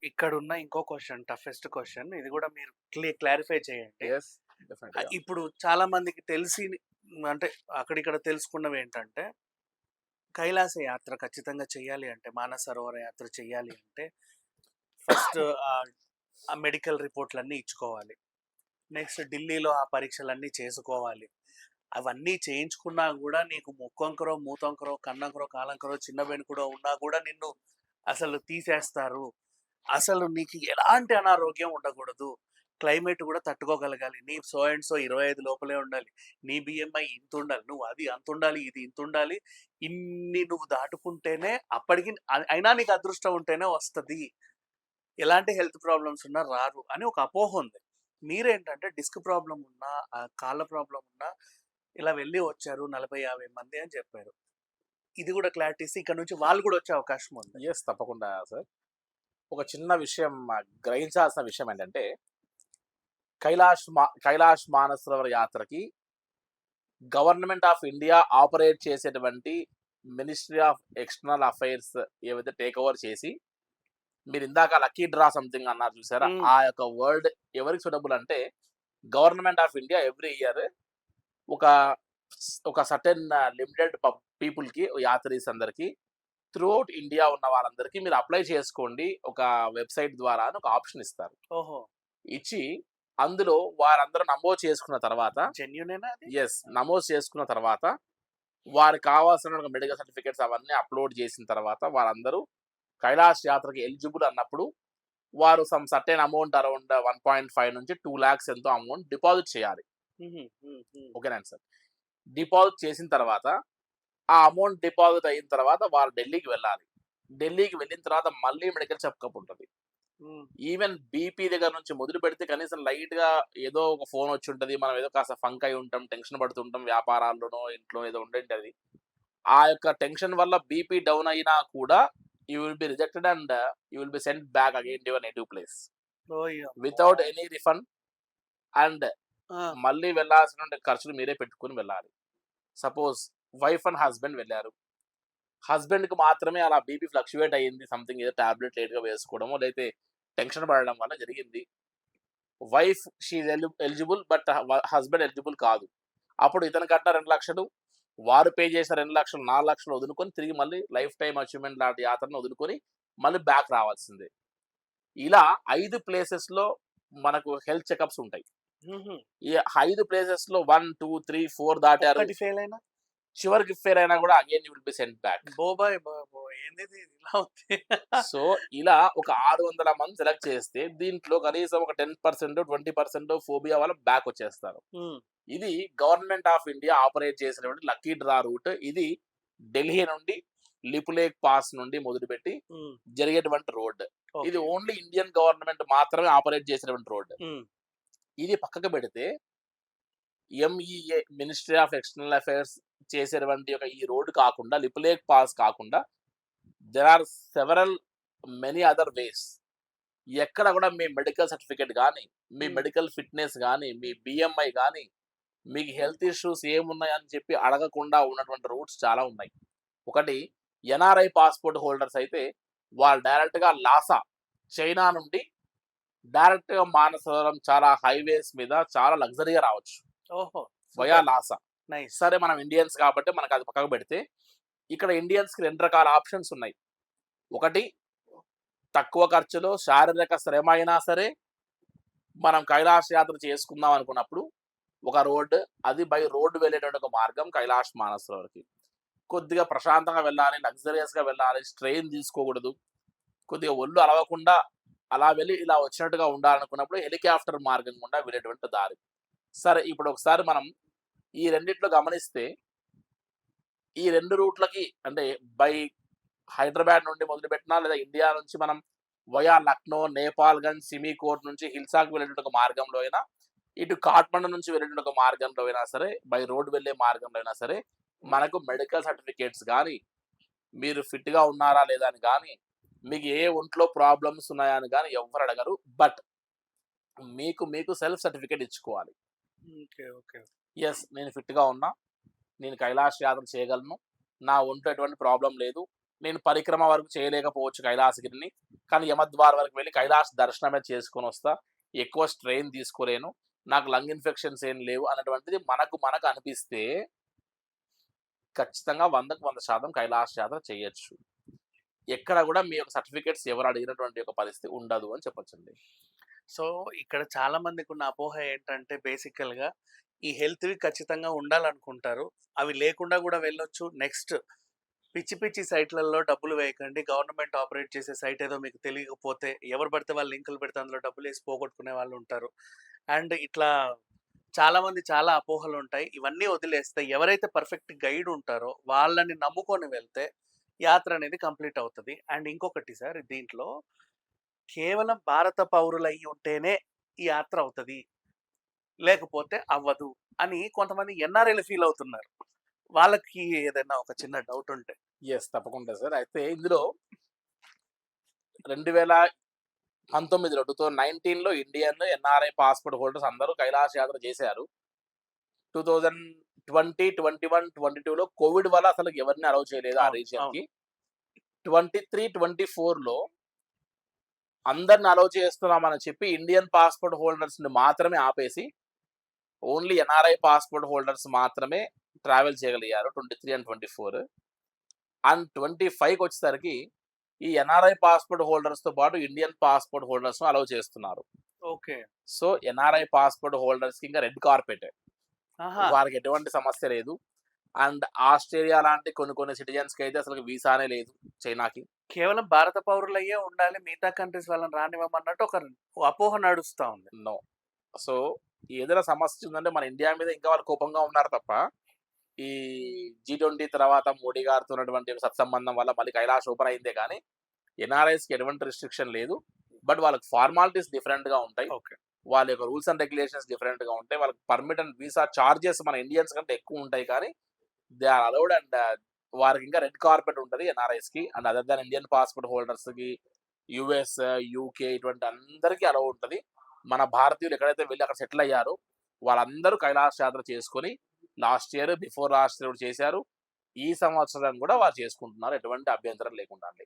ఇక్కడున్న ఇంకో question toughest question. ఇది గూడా మీరు క్లారిఫై చేయండి. యెస్. డెఫినెట్‌గా. ఇప్పుడు చాలా మందికి తెలిసి అంటే అక్కడిక్కడ తెలుసుకున్నవేంటంటే, కైలాస యాత్ర ఖచ్చితంగా చెయ్యాలి అంటే, మానస సరోవర యాత్ర చెయ్యాలి అంటే, ఫస్ట్ ఆ మెడికల్ రిపోర్ట్‌లన్నీ ఇచ్చుకోవాలి. నెక్స్ట్ ఢిల్లీలో ఆ పరీక్షలన్నీ చేసుకోవాలి. అవన్నీ చేయించుకున్నా గూడా నీకు ముక్కొంకరో, మూతొంకరో, కన్నంకరో, కాలంకరో, చిన్న వెనుకుడో ఉన్నా గూడా నిన్ను అసలు తీసేస్తారు. అసలు నీకు ఎలాంటి అనారోగ్యం ఉండకూడదు. క్లైమేట్ గూడా తట్టుకోగలగాలి. నీ సో అండ్ సో 25 లోపలే ఉండాలి. నీ బీఎంఐ ఇంతుండాలి. నువ్వు అది అంతుండాలి, ఇది ఇంతుండాలి. ఇన్ని నువ్వు దాటుకుంటేనే అప్పటికి అయినా నీకు అదృష్టం ఉంటేనే వస్తది. ఎలాంటి హెల్త్ ప్రాబ్లమ్స్ ఉన్నా రారు అని ఒక అపోహ ఉంది. మీరేంటంటే డిస్క్ ప్రాబ్లమ్ ఉన్నా, కాళ్ళ ప్రాబ్లమ్ ఉన్నా ఇలా వెళ్లి వచ్చారు 40, 50 మంది అని చెప్పారు. ఇది గూడా క్లారిటీ ఇస్తే ఇక్కడ నుంచి వాళ్ళు గూడా వచ్చే అవకాశం ఉంది. యెస్. తప్పకుండా సార్. ఒక చిన్న విషయం గ్రహించాల్సిన విషయం ఏంటంటే, కైలాష్ మానసరోవర్ యాత్రకి గవర్నమెంట్ ఆఫ్ ఇండియా ఆపరేట్ చేసేటువంటి మినిస్ట్రీ ఆఫ్ ఎక్స్టర్నల్ అఫైర్స్ ఏవైతే టేక్ ఓవర్ చేసి, మీరు ఇందాక లక్కీ డ్రా సంథింగ్ అన్నారు చూసారా? హ్మ్. ఆ యొక్క వర్డ్ ఎవరికి సూటబుల్ అంటే, government of India every year ఒక ఒక సర్టెన్ లిమిటెడ్ పీపుల్‌కి, యాత్రీస్ అందరికి త్రూఅవుట్ ఇండియా ఉన్న వాళ్ళందరికీ మీరు అప్లై చేసుకోండి ఒక వెబ్‌సైట్ ద్వారా అని ఒక ఆప్షన్ ఇస్తారు. ఓహో! ఇచ్చి అందులో వారందరూ నమోదు చేసుకున్న తర్వాత జెన్యూనేనా అది? నమోదు చేసుకున్న తర్వాత వారికి కావాల్సిన మెడికల్ సర్టిఫికేట్స్ అవన్నీ అప్‌లోడ్ చేసిన తర్వాత వారందరూ కైలాష్ యాత్రకి ఎలిజిబుల్ అన్నప్పుడు వారు సమ్ సర్టెన్ అమౌంట్ అరౌండ్ 1.5 నుంచి 2 లాక్స్ ఎంతో అమౌంట్ డిపాజిట్ చేయాలి. హుహు. హ్మ్. హ్మ్. ఓకేనండి సార్. డిపాజిట్ చేసిన తర్వాత ఆ అమౌంట్ డిపాజిట్ అయిన తర్వాత వారు ఢిల్లీకి వెళ్ళాలి. ఢిల్లీకి వెళ్ళిన తర్వాత మళ్ళీ మెడికల్ చెకప్ ఉంటది. హ్మ్. ఈవెన్ బీపీ దగ్గర నుంచి మొదలుపెడితే కనీసం లైట్‌గా ఏదో ఒక ఫోన్ వచ్చుంటది. మనం ఏదో కాస్త ఫంక్ అయి ఉంటాం. టెన్షన్ పడుతుంటాం. వ్యాపారాల్లోనో, ఇంట్లో ఏదో ఉండుంటది. ఆ యొక్క టెన్షన్ వల్ల బీపీ డౌన్ అయినా కూడా you will be rejected and you will be sent back again to your native place ఓయమ్మో! వితౌట్ ఎనీ రిఫండ్ అండ్ ఆ! మళ్ళీ వెళ్ళాల్సిన ఖర్చులు మీరే పెట్టుకొని వెళ్ళాలి. సపోజ్ వైఫ్ అండ్ హస్బెండ్ వెళ్లారు. హస్బెండ్‌కి మాత్రమే అలా బీపీ ఫ్లక్చుయేట్ అయ్యింది. సంథింగ్ ఏదో టాబ్లెట్ లేట్‌గా వేసుకోవడమో, లేతే టెన్షన్ పడడం వల్ల జరిగింది. Wife she is eligible but husband eligible కాదు. అప్పుడు ఇతను కట్టిన 2,00,000 వారు పే చేసిన 2,00,000 4,00,000 వదులుకొని తిరిగి మళ్ళీ లైఫ్ టైమ్ అచీవ్‌మెంట్ లాంటి యాత్రను వదులుకొని మళ్ళీ బ్యాక్ రావాల్సిందే. ఇలా 5 ప్లేసెస్‌లో మనకు హెల్త్ చెకప్స్ ఉంటాయి. హుహు. ఈ 5 ప్లేసెస్‌లో 1, 2, 3, 4 దాటారు. ఒక్కటి ఫెయిల్ అయినా? చివరికి ఫెయిల్ అయినా కూడా again you will be sent back. బోబాయ్ బాబోయ్! ఏందిది ఇలా ఉంది. సో, ఇలా ఒక 600 మంది సెలెక్ట్ చేస్తే దీంట్లో కనీసం ఒక 10%, 20% ఫోబియా వల్ల బ్యాక్ వచ్చేస్తారు. హ్మ్. ఇది గవర్నమెంట్ ఆఫ్ ఇండియా ఆపరేట్ చేసినటువంటి లక్కీ డ్రా రూట్. ఇది ఢిల్లీ నుండి లిపులేక్ పాస్ నుండి మొదలుపెట్టి హ్మ్. జరిగేటువంటి రోడ్. ఇది ఓకే. ఓన్లీ ఇండియన్ గవర్నమెంట్ మాత్రమే ఆపరేట్ చేసినటువంటి రోడ్. హ్మ్. ఇది పక్కకు పెడితే MEA ministry of external affairs చేసేటువంటి ఒక ఈ రోడ్ కాకుండా లిపులేక్ పాస్ కాకుండా there are several many other ways. ఎక్కడ కూడా మీ మెడికల్ సర్టిఫికేట్ గాని, మీ హ్మ్. మెడికల్ ఫిట్‌నెస్ గాని, మీ బీఎంఐ గాని, మీకు హెల్త్ ఇష్యూస్ ఏమున్నాయని చెప్పి అడగకుండా ఉన్నటువంటి రూట్స్ చాలా ఉన్నాయి. ఒకటి ఎన్ఆర్ఐ పాస్‌పోర్ట్ హోల్డర్స్ అయితే వాళ్ళు డైరెక్ట్‌గా లాసా, చైనా నుండి డైరెక్ట్‌గా మానసరోవరం చాలా హైవేస్ మీద చాలా లగ్జరీగా రావచ్చు. ఓహో! Via super. లాసా. నైస్. సరే మనం ఇండియన్స్ కాబట్టి మనకది పక్కకు పెడితే, ఇక్కడ ఇండియన్స్‌కి 2 రకాల ఆప్షన్స్ ఉన్నాయి. ఒకటి తక్కువ ఖర్చులో శారీరక శ్రమ అయినా సరే, మనం కైలాష్ యాత్ర చేసుకుందాం అనుకున్నప్పుడు, ఒక రోడ్ అది బై రోడ్ వెళ్ళేటువంటి ఒక మార్గం కైలాష్ మానసరోవర్‌కి. కొద్దిగా ప్రశాంతంగా వెళ్ళాలి, లగ్జరియస్‌గా వెళ్ళాలి, స్ట్రెయిన్ తీసుకోకూడదు. కొద్దిగా ఒళ్ళు అలవకుండా అలా వెళ్ళి ఇలా వచ్చినట్టుగా ఉండాలనుకున్నప్పుడు హెలికాప్టర్ మార్గం గుండా వెళ్ళేటువంటి దారి. సరే ఇప్పుడు ఒకసారి మనం ఈ రెండిట్లో గమనిస్తే, ఈ 2 రూట్‌లకి అంటే బై హైదరాబాద్ నుండి మొదలుపెట్టినా లేదా ఇండియా నుంచి మనం వయా లక్నో, నేపాల్‌గంజ్, సిమికోట్ నుంచి హిల్సాకి వెళ్ళేటువంటి ఒక మార్గంలో అయినా, ఇటు కాట్మండు నుంచి వెళ్ళేటువంటి ఒక మార్గంలో అయినా సరే, బై రోడ్ వెళ్ళే మార్గంలో అయినా సరే, మనకు మెడికల్ సర్టిఫికేట్స్ గాని, మీరు ఫిట్‌గా ఉన్నారా లేదా అని గాని, మీకు ఏ ఒంట్లో ప్రాబ్లమ్స్ ఉన్నాయా అని గాని ఎవ్వరు అడగరు. బట్ మీకు సెల్ఫ్ సర్టిఫికేట్ ఇచ్చుకోవాలి. ఓకే. ఓకే. యెస్. నేను ఫిట్‌గా ఉన్నా. నేను కైలాష్ యాత్ర చేయగలను. నా ఒంట్లో ఎటువంటి ప్రాబ్లమ్ లేదు. నేను పరిక్రమ వరకు చేయలేకపోవచ్చు కైలాసగిరిని. కానీ యమద్వార్ వరకు వెళ్ళి కైలాస దర్శనమే చేసుకొని వస్తా, ఎక్కువ స్ట్రెయిన్ తీసుకోలేను, నాకు లంగ్ ఇన్ఫెక్షన్స్ ఏం లేవు అన్నటువంటిది మనకు అనిపిస్తే ఖచ్చితంగా 100% కైలాస యాత్ర చేయొచ్చు. ఎక్కడ కూడా మీ యొక్క సర్టిఫికేట్స్ ఎవరు అడిగినటువంటి ఒక పరిస్థితి ఉండదు అని చెప్పొచ్చండి. సో, ఇక్కడ చాలా మందికున్న అపోహ ఏంటంటే బేసికల్‌గా ఈ హెల్త్‌వి ఖచ్చితంగా ఉండాలనుకుంటారు. అవి లేకుండా గూడా వెళ్ళొచ్చు. నెక్స్ట్ పిచ్చి పిచ్చి సైట్‌లలో డబ్బులు వేయకండి. గవర్నమెంట్ ఆపరేట్ చేసే సైట్ ఏదో మీకు తెలియకపోతే ఎవరు పడితే వాళ్ళు లింకులు పెడితే అందులో డబ్బులేసి పోగొట్టుకునే వాళ్ళుంటారు. అండ్ ఇట్లా చాలామంది చాలా అపోహలుంటాయి. ఇవన్నీ వదిలేస్తే ఎవరైతే పర్ఫెక్ట్ గైడ్ ఉంటారో వాళ్ళని నమ్ముకొని వెళ్తే యాత్ర అనేది కంప్లీట్ అవుతది. అండ్ ఇంకొకటి సార్ దీంట్లో కేవలం భారత పౌరులయ్యి ఉంటేనే ఈ యాత్ర అవుతది. లేకపోతే అవ్వదు అని కొంతమంది ఎన్ఆర్ఐలు ఫీల్ అవుతున్నారు. వాళ్ళకి ఏదైనా ఒక చిన్న డౌట్ ఉంటే? యెస్. తప్పకుండా సార్. అయితే ఇందులో 2019లో 2019లో ఇండియన్ ఎన్ఆర్ఐ పాస్‌పోర్ట్ హోల్డర్స్ అందరూ కైలాస యాత్ర చేశారు. 2020, 21, 22లో కోవిడ్ వల్ల అసలు ఎవరిని అలౌ చేయలేదు ఆ అవును. అవును. రీజియన్‌కి. 23, 24లో అందరిని అలౌ చేస్తున్నామని చెప్పి ఇండియన్ పాస్‌పోర్ట్ హోల్డర్స్‌ని మాత్రమే ఆపేసి, ఓన్లీ ఎన్ఆర్ఐ పాస్‌పోర్ట్ హోల్డర్స్ మాత్రమే ట్రావెల్ చేయగలిగారు 23 అండ్ 24. అండ్ 25కొచ్చేసరికి ఈ ఎన్ఆర్ఐ పాస్‌పోర్ట్ హోల్డర్స్‌తో పాటు ఇండియన్ పాస్‌పోర్ట్ హోల్డర్స్‌ను అలౌ చేస్తున్నారు. ఓకే. సో, ఎన్ఆర్ఐ పాస్‌పోర్ట్ హోల్డర్స్‌కి ఇంకా రెడ్ కార్పెటే. ఆహా! వారికి ఎటువంటి సమస్య లేదు. అండ్ ఆస్ట్రేలియా లాంటి కొన్ని సిటిజన్స్‌కి అయితే అసలు వీసానే లేదు చైనాకి. కేవలం భారత పౌరులయ్యే ఉండాలి. మిగతా కంట్రీస్ వాళ్ళని రానివ్వమన్నట్టు ఒక అపోహ నడుస్తా ఉంది. నో. సో, ఏదైనా సమస్య ఉందంటే మన ఇండియా మీద ఇంకా వాళ్ళు కోపంగా ఉన్నారు తప్ప, ఈ G20 తర్వాత మోడీ గారితో ఉన్నటువంటి సత్సంబంధం వల్ల మళ్ళీ కైలాష్ ఓపెన్ అయిందే గానీ, ఎన్ఆర్ఐస్‌కి ఎటువంటి రిస్ట్రిక్షన్ లేదు. బట్ వాళ్ళకి ఫార్మాలిటీస్ డిఫరెంట్‌గా ఉంటాయి. ఓకే. వాళ్ళ యొక్క రూల్స్ అండ్ రెగ్యులేషన్స్ డిఫరెంట్‌గా ఉంటాయి. వాళ్ళకి పర్మిట్ అండ్ వీసా చార్జెస్ మన ఇండియన్స్ కంటే ఎక్కువ ఉంటాయి కానీ, దే ఆర్ అలౌడ్ అండ్ వారికి ఇంకా రెడ్ కార్పెట్ ఉంటది ఎన్ఆర్ఐస్‌కి. And other than Indian passport హోల్డర్స్‌కి యూఎస్, యూకే ఇటువంటి అందరికీ అలౌ ఉంటది. మన భారతీయులు ఎక్కడైతే వెళ్లి అక్కడ సెటిల్ అయ్యారో వాళ్ళందరూ కైలాస యాత్ర చేసుకొని last year, before last year చేశారు. ఈ సంవత్సరం కూడా వారు చేసుకుంటున్నారు. ఎటువంటి అభ్యంతరం లేకుండా అండి.